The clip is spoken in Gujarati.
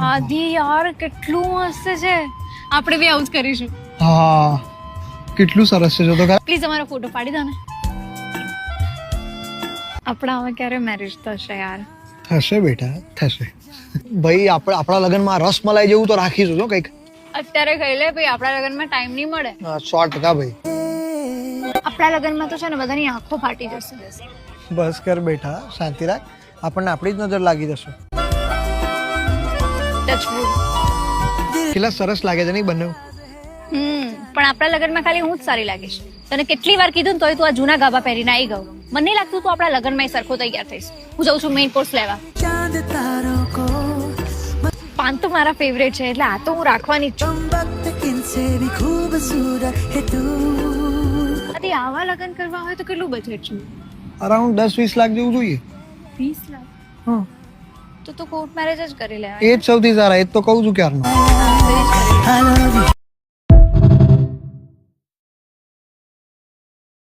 આદિ યાર કેટલું મસ્ત છે. આપણે બી આવું જ કરીશું. હા કેટલું સરસ છે જો તો પ્લીઝ અમારો ફોટો પાડી દો ને. આપણા હવે ક્યારે મેરેજ થશે યાર? થશે બેટા થશે. ભાઈ આપણા લગ્નમાં રસમલાઈ જેવું તો રાખીશું જો કંઈક. અત્યારે કહી લે ભાઈ, આપણા લગ્નમાં ટાઈમ નહીં મળે. 100% ભાઈ. આપણા લગ્નમાં તો છે ને બધાની આંખો ફાટી જશે. બસ કર બેટા, શાંતિ રાખ. આપણને આપણી જ નજર લાગી જશે. કેટલા સરસ લાગે છે નહીં બંને. પણ આપણા લગ્નમાં ખાલી હું જ સારી લાગીશ. તને કેટલી વાર કીધું ને તોય તું આ જૂના ગાભા પહેરીને આવી ગયો. મને નહીં લાગતું તું આપણા લગ્નમાં સરખો તૈયાર થઈશ. હું જાઉં છું મેઇન કોર્સ લેવા. પાન તો મારા ફેવરેટ છે એટલે આ તો હું રાખવાની જ છું. આવા લગ્ન કરવા હોય તો કેટલું બજેટ છે? અરાઉન્ડ 10-20 લાખ જેવું જોઈએ. 20 લાખ? હા તો કોર્ટ મેરેજ જ કરી લેવાય. એ જ સૌથી સારા, એ જ તો કહું છું ક્યારનો.